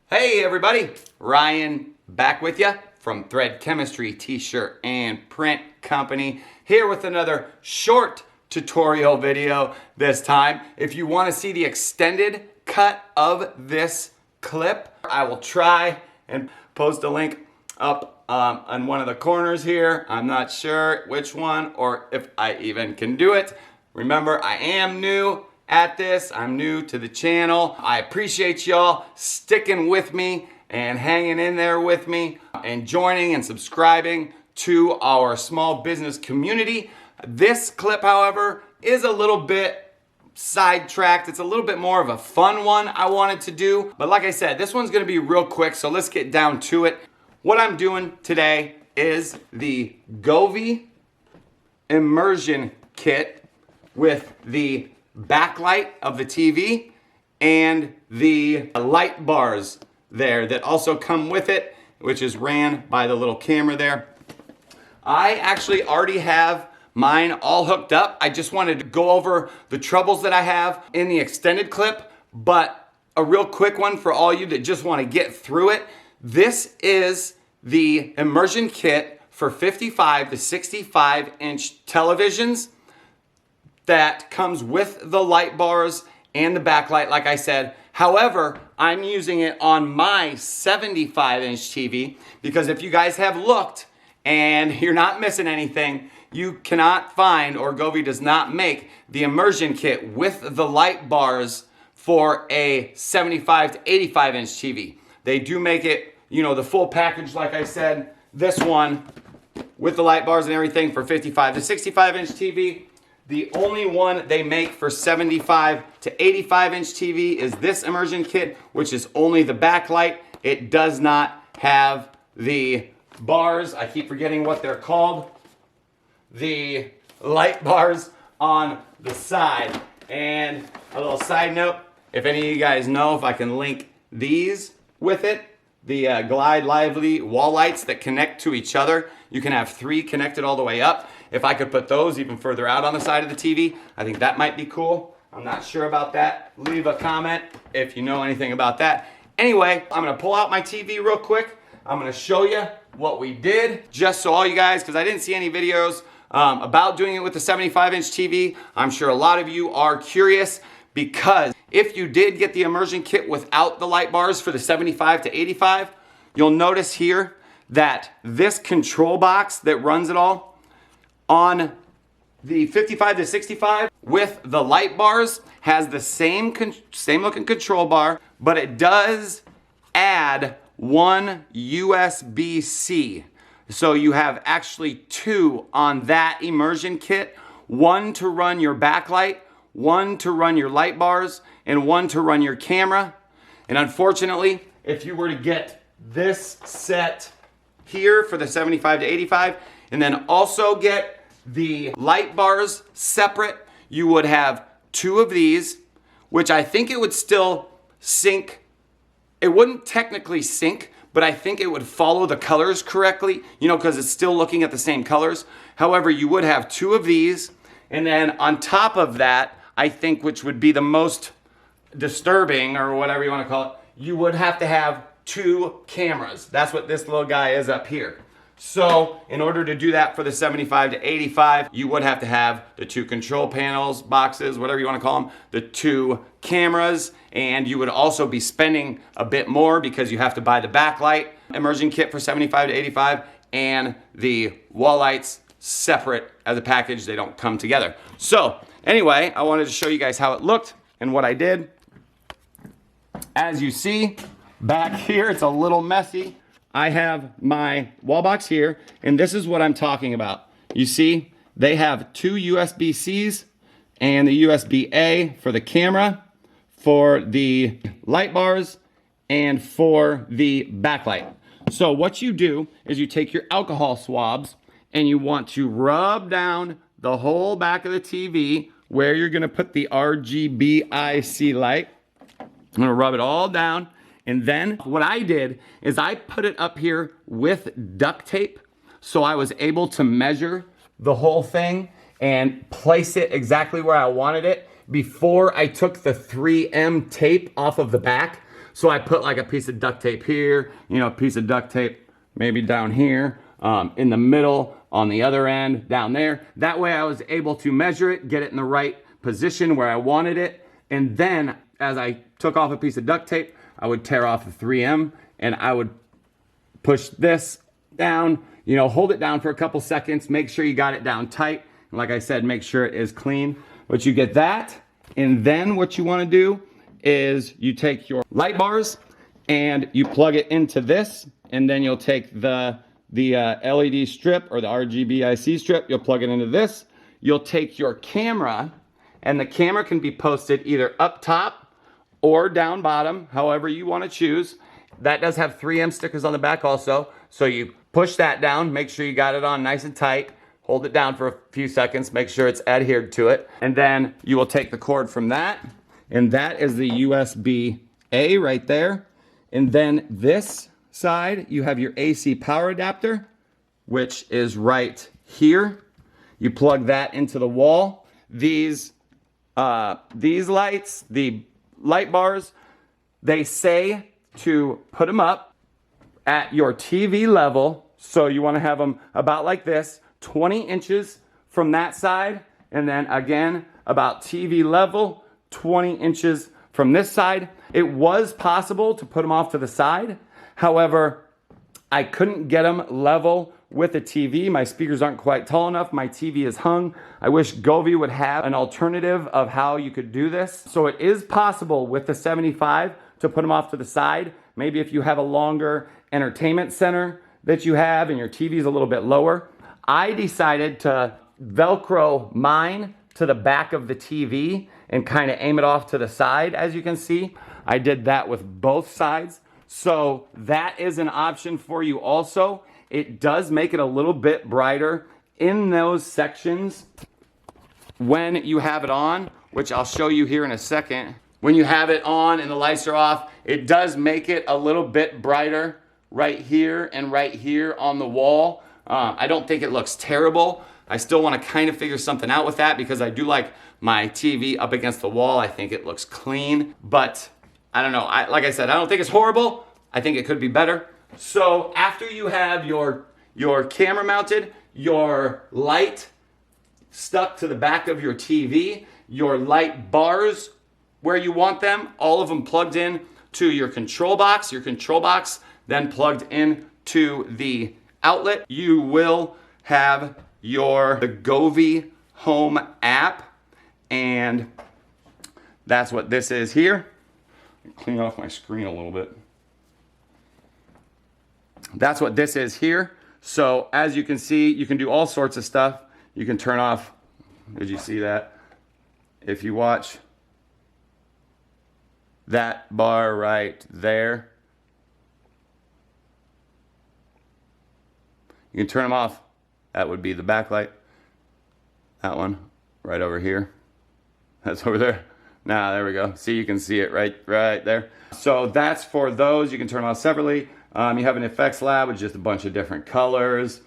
Hey everybody, Ryan back with you from Thread Chemistry T-shirt and print company, here with another short tutorial video this time. If you want to see the extended cut of this clip, I will try and post a link up on one of the corners here. I'm not sure which one or if I even can do it. Remember, I am new at this. I'm new to the channel. I appreciate y'all sticking with me and hanging in there with me and joining and subscribing to our small business community. This clip, however, is a little bit sidetracked. It's a little bit more of a fun one I wanted to do. But like I said, this one's gonna be real quick, so let's get down to it. What I'm doing today is the Govee Immersion Kit with the backlight of the TV and the light bars there that also come with it, which is ran by the little camera there. I actually already have mine all hooked up. I just wanted to go over the troubles that I have in the extended clip, but a real quick one for all you that just want to get through it. This is the immersion kit for 55 to 65 inch televisions that comes with the light bars and the backlight, like I said. However, I'm using it on my 75 inch TV because if you guys have looked and you're not missing anything, you cannot find, or Govee does not make, the immersion kit with the light bars for a 75 to 85 inch TV. They do make it, you know, the full package, like I said. This one with the light bars and everything for 55 to 65 inch TV. The only one they make for 75 to 85 inch TV is this immersion kit, which is only the backlight. It does not have the bars. I keep forgetting what they're called. The light bars on the side. And a little side note, if any of you guys know if I can link these with it, the Glide Lively wall lights that connect to each other. You can have 3 connected all the way up. If I could put those even further out on the side of the TV, I think that might be cool. I'm not sure about that. Leave a comment if you know anything about that. Anyway, I'm gonna pull out my TV real quick. I'm gonna show you what we did, just so all you guys, because I didn't see any videos about doing it with the 75 inch TV. I'm sure a lot of you are curious, because if you did get the immersion kit without the light bars for the 75 to 85, you'll notice here that this control box that runs it all on the 55 to 65 with the light bars has the same looking control bar, but it does add one USB-C. So you have actually 2 on that immersion kit, 1 to run your backlight, 1 to run your light bars, and 1 to run your camera. And unfortunately, if you were to get this set here for the 75 to 85, and then also get the light bars separate, you would have 2 of these, which I think it would still sync. It wouldn't technically sync, but I think it would follow the colors correctly, you know, because it's still looking at the same colors. However, you would have 2 of these, and then on top of that, I think, which would be the most disturbing, or whatever you want to call it, you would have to have 2 cameras. That's what this little guy is up here. So in order to do that for the 75 to 85, you would have to have the 2 control panels, boxes, whatever you want to call them, the 2 cameras, and you would also be spending a bit more because you have to buy the backlight immersion kit for 75 to 85 and the wall lights separate as a package. They don't come together. So anyway, I wanted to show you guys how it looked and what I did. As you see back here, it's a little messy. I have my wall box here, and this is what I'm talking about. You see, they have 2 USB-Cs and the USB-A for the camera, for the light bars, and for the backlight. So what you do is you take your alcohol swabs and you want to rub down the whole back of the TV where you're gonna put the RGBIC light. I'm gonna rub it all down. And then what I did is I put it up here with duct tape, so I was able to measure the whole thing and place it exactly where I wanted it before I took the 3M tape off of the back. So I put like a piece of duct tape here, you know, a piece of duct tape maybe down here, in the middle, on the other end, down there. That way I was able to measure it, get it in the right position where I wanted it. And then as I took off a piece of duct tape, I would tear off the 3M and I would push this down, you know, hold it down for a couple seconds, make sure you got it down tight. And like I said, make sure it is clean. But you get that, and then what you want to do is you take your light bars and you plug it into this, and then you'll take the LED strip or the RGB IC strip, you'll plug it into this. You'll take your camera, and the camera can be posted either up top or down bottom, however you want to choose. That does have 3M stickers on the back also. So you push that down, make sure you got it on nice and tight, hold it down for a few seconds, make sure it's adhered to it. And then you will take the cord from that, and that is the USB-A right there. And then this side, you have your AC power adapter, which is right here. You plug that into the wall. These lights, the light bars, they say to put them up at your TV level. So you want to have them about like this, 20 inches from that side, and then again about TV level, 20 inches from this side. It was possible to put them off to the side. However, I couldn't get them level with the TV. My speakers aren't quite tall enough. My TV is hung. I wish Govee would have an alternative of how you could do this. So it is possible with the 75 to put them off to the side. Maybe if you have a longer entertainment center that you have and your TV is a little bit lower. I decided to Velcro mine to the back of the TV and kind of aim it off to the side, as you can see. I did that with both sides. So that is an option for you also. It does make it a little bit brighter in those sections when you have it on, which I'll show you here in a second. When you have it on and the lights are off, it does make it a little bit brighter right here and right here on the wall. I don't think it looks terrible. I still want to kind of figure something out with that because I do like my TV up against the wall. I think it looks clean, but I don't know. Like I said, I don't think it's horrible. I think it could be better. So after you have your camera mounted, your light stuck to the back of your TV, your light bars where you want them, all of them plugged in to your control box then plugged in to the outlet, you will have the Govee Home app, and that's what this is here. Clean off my screen a little bit. That's what this is here. So as you can see, you can do all sorts of stuff. You can turn off, did you see that? If you watch that bar right there, you can turn them off. That would be the backlight. That one right over here. That's over there. Now, there we go. See, you can see it right there. So that's for those. You can turn them off separately. You have an effects lab with just a bunch of different colors,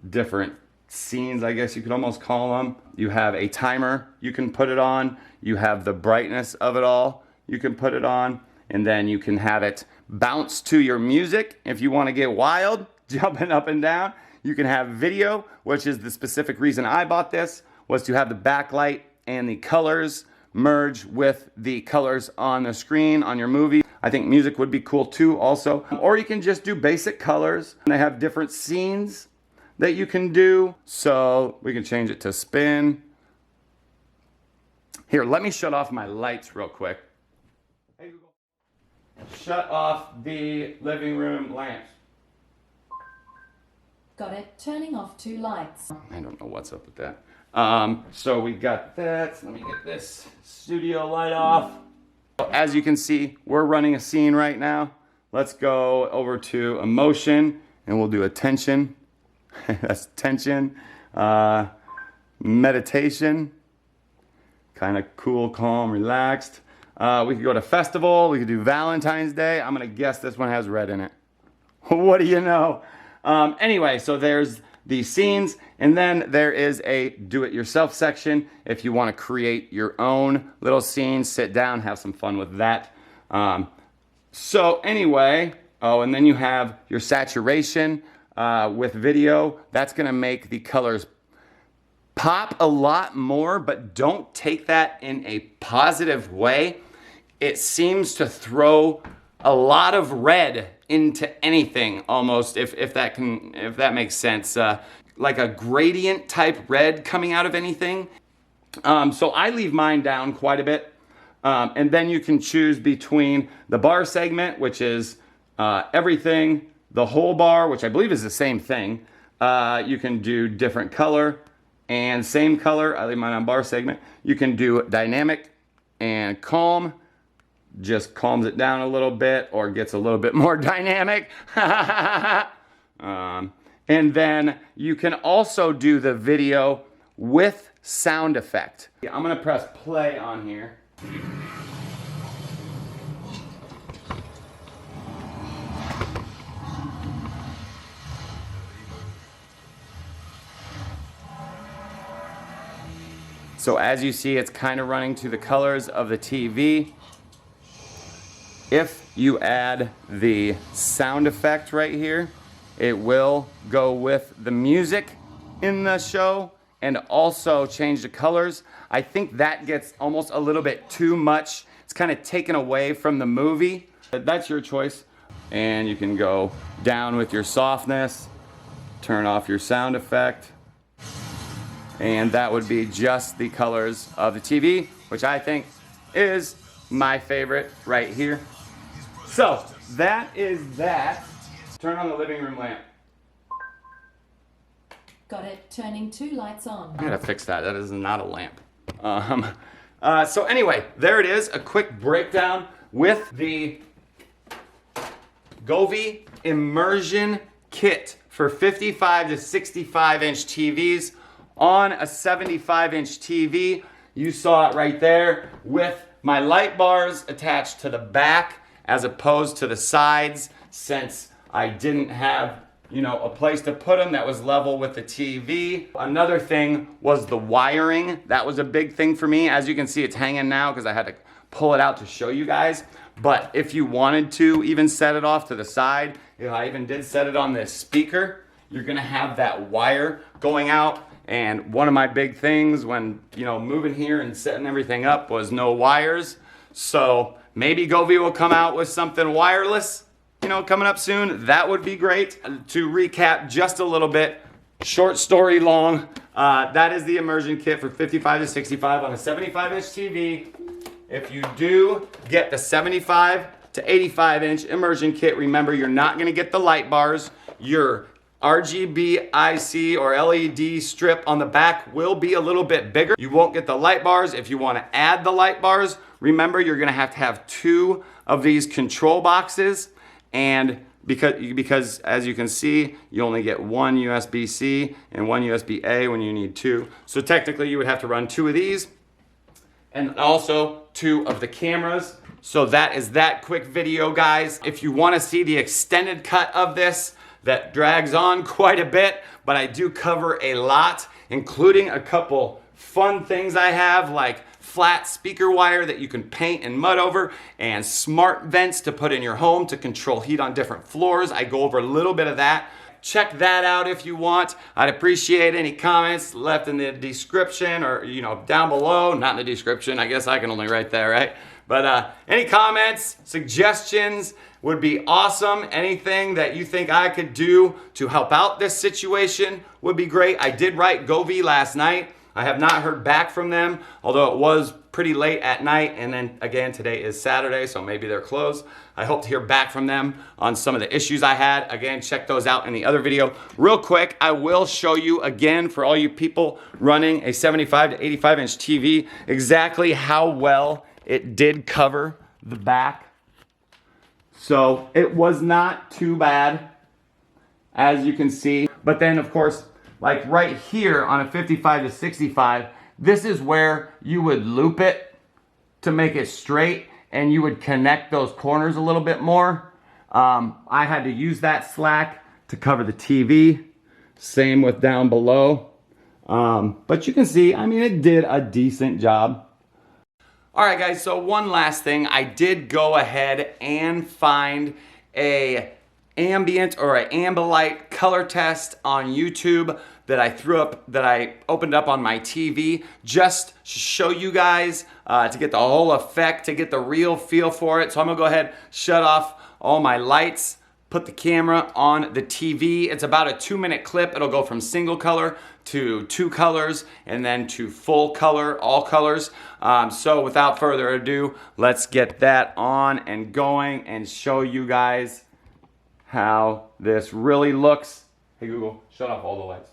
different scenes, I guess you could almost call them. You have a timer you can put it on. You have the brightness of it all you can put it on. And then you can have it bounce to your music if you want to get wild, jumping up and down. You can have video, which is the specific reason I bought this, was to have the backlight and the colors merge with the colors on the screen on your movie. I think music would be cool too also. Or you can just do basic colors. They have different scenes that you can do. So we can change it to spin. Here, let me shut off my lights real quick. Hey Google, shut off the living room lamps. Got it. Turning off 2 lights. I don't know what's up with that. So we got that. Let me get this studio light off. As you can see, we're running a scene right now. Let's go over to emotion and we'll do attention. That's tension. Meditation. Kind of cool, calm, relaxed. We could go to festival. We could do Valentine's Day. I'm going to guess this one has red in it. What do you know? Anyway, so there's the scenes, and then there is a do-it-yourself section. If you want to create your own little scenes, sit down, have some fun with that. So anyway, oh, and then you have your saturation with video. That's gonna make the colors pop a lot more, but don't take that in a positive way. It seems to throw a lot of red into anything almost, if that makes sense. Like a gradient type red coming out of anything. So I leave mine down quite a bit. And then you can choose between the bar segment, which is everything, the whole bar, which I believe is the same thing. You can do different color and same color. I leave mine on bar segment. You can do dynamic and calm. Just calms it down a little bit or gets a little bit more dynamic. And then you can also do the video with sound effect. I'm gonna press play on here. So as you see, it's kind of running to the colors of the TV. If you add the sound effect right here, it will go with the music in the show and also change the colors. I think that gets almost a little bit too much. It's kind of taken away from the movie. But that's your choice. And you can go down with your softness, turn off your sound effect, and that would be just the colors of the TV, which I think is my favorite right here. So that is that. Turn on the living room lamp. Got it. Turning 2 lights on. I gotta fix that. That is not a lamp. So anyway, there it is. A quick breakdown with the Govee Immersion Kit for 55 to 65 inch TVs on a 75 inch TV. You saw it right there with my light bars attached to the back as opposed to the sides, since I didn't have, a place to put them that was level with the TV. Another thing was the wiring. That was a big thing for me. As you can see, it's hanging now because I had to pull it out to show you guys. But if you wanted to even set it off to the side, if I even did set it on this speaker, you're gonna have that wire going out. And one of my big things when, moving here and setting everything up was no wires. So maybe Govee will come out with something wireless, coming up soon. That would be great. To recap just a little bit, short story long, that is the immersion kit for 55 to 65 on a 75 inch TV. If you do get the 75 to 85 inch immersion kit, remember you're not gonna get the light bars. Your RGB IC or LED strip on the back will be a little bit bigger. You won't get the light bars. If you want to add the light bars, remember you're going to have 2 of these control boxes, and because as you can see, you only get 1 USB-C and 1 USB-A when you need 2. So technically you would have to run 2 of these and also 2 of the cameras. So that is that quick video, guys. If you want to see the extended cut of this, that drags on quite a bit, but I do cover a lot, including a couple fun things I have, like flat speaker wire that you can paint and mud over, and smart vents to put in your home to control heat on different floors. I go over a little bit of that. Check that out if you want. I'd appreciate any comments left in the description or, down below. Not in the description, I guess I can only write that, right? But any comments, suggestions would be awesome. Anything that you think I could do to help out this situation would be great. I did write Govee last night. I have not heard back from them, although it was pretty late at night. And then again, today is Saturday, so maybe they're closed. I hope to hear back from them on some of the issues I had. Again, check those out in the other video. Real quick, I will show you again, for all you people running a 75 to 85 inch TV, exactly how well it did cover the back. So it was not too bad, as you can see. But then of course, like right here on a 55 to 65, this is where you would loop it to make it straight, and you would connect those corners a little bit more. I had to use that slack to cover the TV. Same with down below. But you can see, it did a decent job. All right, guys, so one last thing. I did go ahead and find a ambient or an Ambilight color test on YouTube that I opened up on my TV just to show you guys to get the whole effect, to get the real feel for it. So I'm gonna go ahead, shut off all my lights, put the camera on the TV. It's about a 2-minute clip. It'll go from single color to 2 colors and then to full color, all colors. So without further ado, let's get that on and going and show you guys how this really looks. Hey Google, shut off all the lights.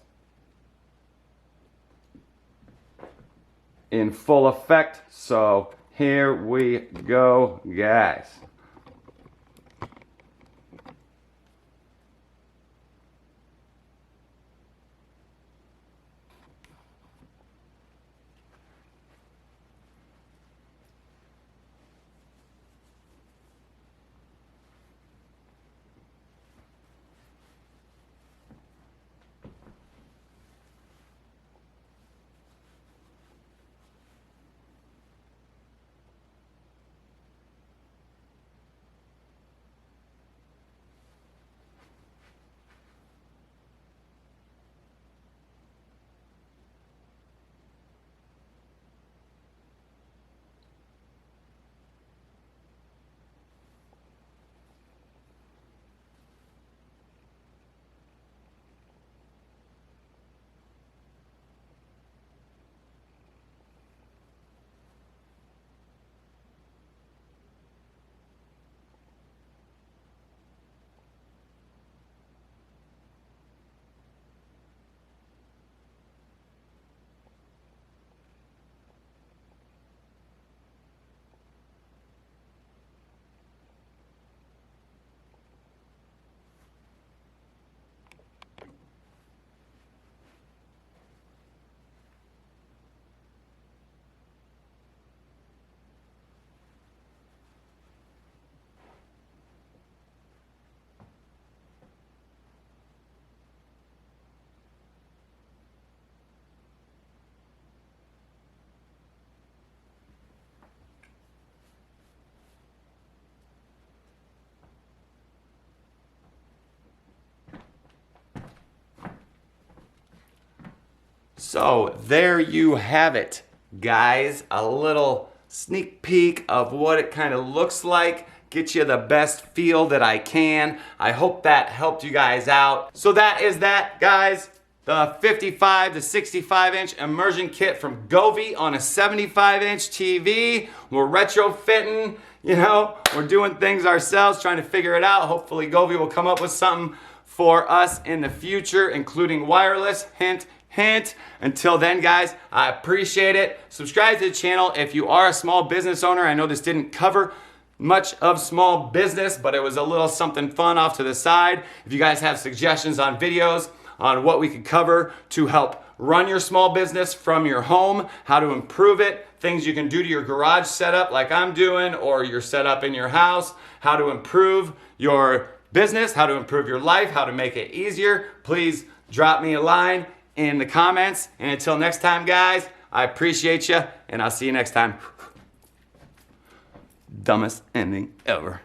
In full effect. So here we go, guys. So there you have it, guys. A little sneak peek of what it kind of looks like. Get you the best feel that I can. I hope that helped you guys out. So that is that, guys. The 55 to 65 inch immersion kit from Govee on a 75-inch TV. We're retrofitting, you know, we're doing things ourselves, trying to figure it out. Hopefully Govee will come up with something for us in the future, including wireless. Hint, hint. Until then, guys, I appreciate it. Subscribe to the channel if you are a small business owner. I know this didn't cover much of small business, but it was a little something fun off to the side. If you guys have suggestions on videos on what we could cover to help run your small business from your home, how to improve it, things you can do to your garage setup like I'm doing, or your setup in your house, how to improve your business, how to improve your life, how to make it easier, please drop me a line in the comments. And until next time, guys, I appreciate you, and I'll see you next time. Dumbest ending ever.